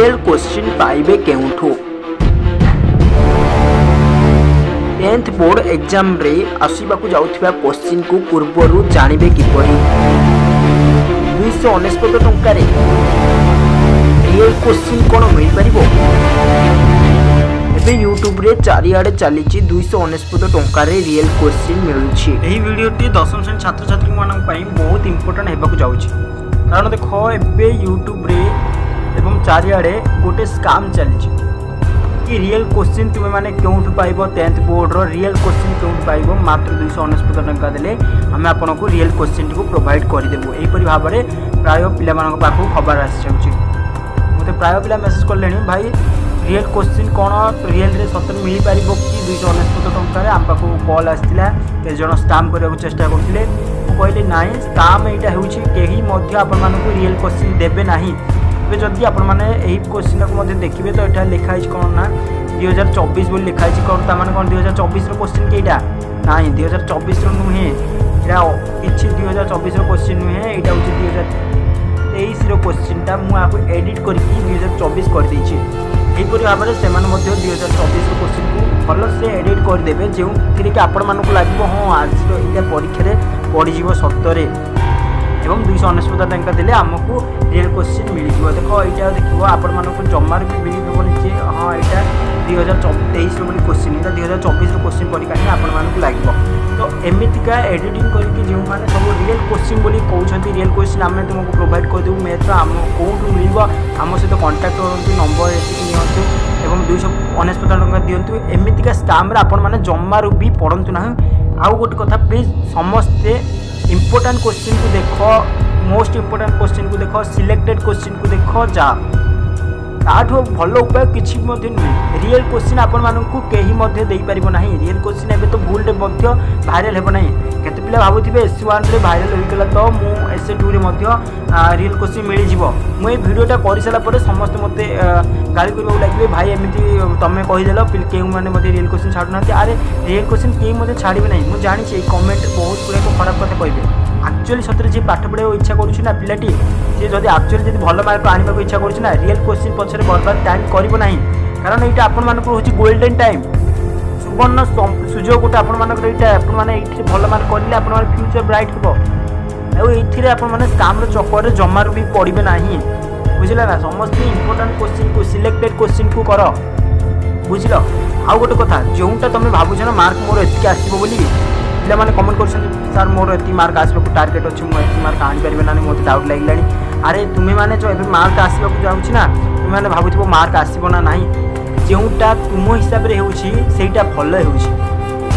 Real question पाइबे केउठू 10th board exam रे आसीबाकू जाउथिबा question को पूर्वरु जानिबे किपरि 299 टंका रे रियल क्वेश्चन कोन मिल परिबो। एबे यूट्यूब रे चारिआडे चलीची 299 टंका रे रियल क्वेश्चन मिलुची। एही वीडियोटी दशम श्रेणी छात्र छात्री मानक पई बहुत इंपोर्टेंट हेबाकू जाउची, कारण देखो एबे यूट्यूब रे एवं चारिआडे गोटे स्काम चलीची कि रियल क्वेश्चन तुम मैंने क्यों पाइब 10th बोर्ड रो रियल क्वेश्चन क्यों पाइब मात्र 299 टंका देले आम आपको रियल क्वेश्चन को प्रोवाइड करदेबू। यहीपरि भाव में प्राय पिला पाख खबर आसी मत प्राय पिला मेसेज कले भाई रियल क्वेश्चन कौन रियल रे सतर मिल पार कि 299 टंका आम पाख कल आसाला केते जन स्काम करने चेष्टा करते कहले ना स्काम यहाँ हो आपको रियल क्वेश्चन देवे ना। ए जदि आपण मैंने यही क्वेश्चन को देखिए तो यहाँ लिखाई कौन ना 2024 बोली लिखाई कौन ताने कौन 2024 क्वेश्चन कईटा ना 2024 नुहे कि 2024 क्वेश्चन नुहे यहाँ हूँ 2023 क्वेश्चनटा मुझे एडिट करके 2024 करदे। यहीपरि भाव में से 2024 क्वेश्चन को भल से एडिट करदे जो कि आपण मानक लगे हाँ आज यहाँ परीक्षा पड़ज सतरे एवं 299 टंका देले आमको रियल क्वेश्चन मिल जाए। देखो यहाँ देखो आपण मानक जमार भी मिलबनी जे हाँ यहाँ 2023 बोली क्वेश्चन यहाँ 2024 क्वेश्चन परीक्षा ही आपण मानक लगे। तो एमतीका एडिटिंग करके जो मैंने सब रियल क्वेश्चन बोली कहते रियल क्वेश्चन आम तुमको प्रोवाइड करदेबू मैथ्र आम कौटू मिल आम सहित कंटाक्ट करूँ नंबर नियंतु एवं 299 टंका दिंतु। एमतीका स्काम आपण मैंने जमारू भी पढ़ु ना। आउ गोटे कथा प्लीज समस्ते इंपोर्टेंट क्वेश्चन को देखो, मोस्ट इंपोर्टेंट क्वेश्चन को देखो, सिलेक्टेड क्वेश्चन को देखो जा ताठो भल उपाय किसी नुहे। रियल क्वेश्चन आपण मानकू कहीं दे पारिबो नाही। रियल क्वेश्चन एबे तो भूल भाइराल हेबो नाही। केते पिला भाबुथिबे S1 रे भाइराल होइगला तो मु S2 रे रियल क्वेश्चन मिल जिवो। मु ए वीडियोटा करि साला परे समस्त मते गाली करबो लागिबे भाई एमिति तमे कहि देलो केउ माने मते रियल क्वेश्चन छाडु नांती। अरे रियल क्वेश्चन केही मते छाडिबे नाही। मु जानि छै कमेंट बहुत गुडे को खराब कथा कहबे। एक्चुअली सतरे जे पाठ पढ़ा इच्छा करुच्छी ना पिलाटी सी जब एक्चुअली जब भल मार्क आने को इच्छा करुच्छी ना रियल क्वेश्चन पछरे बर्बाद टाइम करिवो नाही। कारण ये आपण मानक होची गोल्डन टाइम सुवर्ण सुजोग गोटे आपण मानक आपण माने एठी भल मार्क करले आपण माने फ्यूचर ब्राइट हेबो। आ एथिरे आपण माने स्काम रो चक्कर रे जमार भी पड़िबे नाही। बुझिला ना समस्त इंपोर्टेंट क्वेश्चन को सिलेक्टेड क्वेश्चन को करो बुझिलो। आ गोटे कथा जोंटा तमे भाबुछ ना मार्क मोर एतिके आसीबो बोली पिला माने कमेंट करछन सर मोर एति मार्क आसबाकू टार्गेट अछि मो एति मार्क आनि परिबे नानी मोते डाउट लागिलानी। अरे तुमे माने जो एबे मार्क आसबाकू जाउछि ना तुमे माने भाबुथिबो मार्क आसीबो ना नाही। जोटा तुम हिसाब रे होउछि सेटा भल होउछि,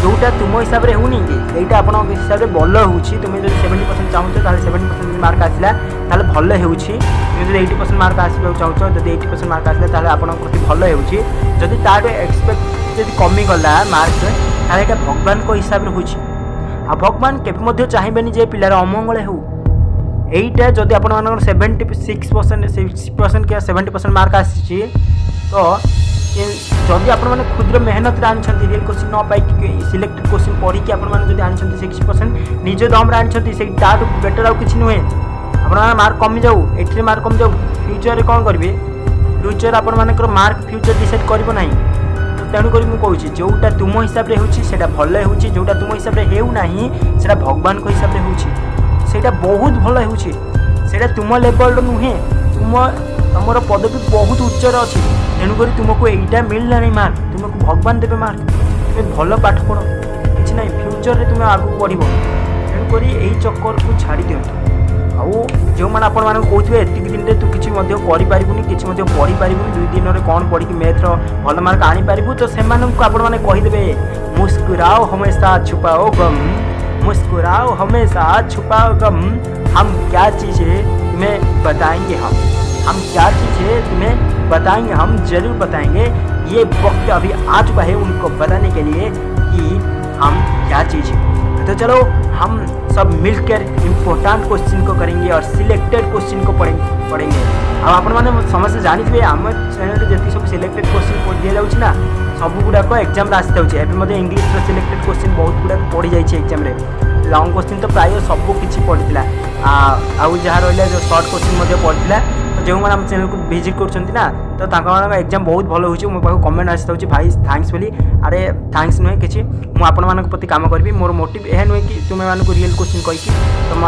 जोटा तुम हिसाब रे होउनी कि सेटा आपन हिसाब रे भल होउछि। तुमे जदि 70% चाहूछ ताले 70% मार्क आसिला ताले भल होउछि। तुमे जदि 80% मार्क आसीबाकू चाहूछ जदि 80% मार्क आसिला ताले आपन प्रति भल होउछि। जदि ताडे एक्सपेक्ट जदि कमी गला मार्क ताले एटा भगवान को हिसाब रे होउछि। आ भगवान केबे चाहेबेनी जे पिलार अमंगल हो। एटा जदि आपण मानकर 76% कि 70% मार्क आसी तो जदि आपण माने क्षुद्र मेहनत आनी रियल क्वेश्चन न पाई सिलेक्टेड क्वेश्चन पढ़ी कि आपण माने जदि आनी 60% निज दम आनी से बेटर आउ किछि नुहे। आपण मार्क कमी जाऊ एठी मार्क कमी जाऊ फ्यूचर रे कोन करबे फ्यूचर आपण मानकर मार्क फ्यूचर डिसाइड करबो नाही। तेणुक मुझे जोटा तुम हिसाब से होता भल हो जोटा तुम हिसाब से होना भगवान को हिसाब से होता बहुत भल हो तुम लेवल नुहे। तुम तुम पदवी बहुत उच्चर अच्छी तेणुक तुमको यहीटा मिलना नहीं मार्क तुमको भगवान देवे मार्क तुम भल पाठ पढ़ कि ना फ्यूचर रे तुम आगू बढ़। तेणुक यही चक्कर को छाड़ी दिंतु। आउ जो मैंने आपण मानक कहते एतिक दिन रे तू किछि मध्य करि पारिबुनी किछि मध्य पढ़ी पारिबुनी 2 दिन रे कोन पढ़ी मैथ रो भल मार्क आनी पारिबु तो सेमानक आपण माने कहि देबे मुस्कुराओ हमेशा छुपाओ गम, मुस्कुराओ हमेशा छुपाओ गम। हम क्या चीज़ है तुम्हें बताएंगे, हम क्या चीज़ है तुम्हें बताएंगे, हम जरूर बताएंगे। ये वक्त अभी आ चुका है उनको बताने के लिए कि हम क्या चीज़ है। तो चलो हम सब मिलकर इम्पोर्टेंट क्वेश्चन को करेंगे और सिलेक्टेड क्वेश्चन को पढ़ेंगे। अब आपण मैंने समस्त जानी आम चैनल जी सब सिलेक्टेड क्वेश्चन दि जाऊँ ना सब गुड़ाक एग्जाम आसी जाऊँगी। इंग्लिश सिलेक्टेड क्वेश्चन बहुत गुड़ाक पड़ी जाइए एग्जाम लंग क्वेश्चन तो प्राय सब किसी पड़ता आउ जहाँ रहा जो सर्ट क्वेश्चन पड़ता। तो जो मैंने आम चैनल को विजिट कर एग्जाम बहुत भल हो मो पाक कमेंट आसी था भाई थैंक्स बोली अरे थैंक्स नुहे कि मुझे प्रति काम करी मोर मोटिव यह नुहे कि तुम मैं रियल क्वेश्चन कहीकि तुम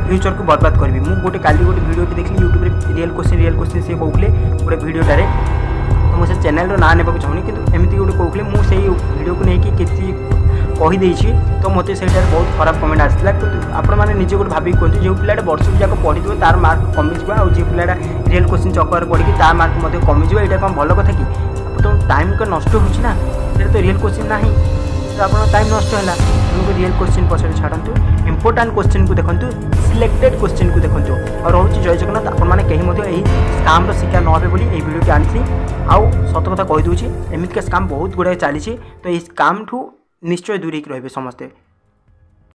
फ्यूचर को बर्बाद करी मुझे गोटे काली गोटे वीडियो देखली यूट्यूब रियल क्वेश्चन सी कहते गोटे वीडियोटे तो मुझे चैनल ना ने चाहूनी कि एमती गोटे कहते मुझे वीडियो को लेकिन किसी कहीदे तो मत से बहुत खराब कमेंट आसाला कि आपने निजे गोटे भाविक कहते जो पिलाटा वर्ष जाक पढ़ी तार मार्क कमिज और जो पिलाटा रियल क्वेश्चन चक्कर पढ़ी तार मार्क कमिज यहाँ कौन भल कथा कि तुम टाइम का नष्ट होना तो रियल क्वेश्चन ना तो आप टाइम नष्ट है तुमको रियल क्वेश्चन पछाड़ छाड़ू इंपोर्टाट क्वेश्चन को देखो सिलेक्टेड क्वेश्चन को देखो और रोचे जय जगन्नाथ आपने कहीं स्काम शिकार न हे बोली वीडियो आनी आउ सत कथा कहीदे एमती स्काम बहुत गुड़ाए चली तो ये स्काम ठू निश्चय दूरी रही समस्ते।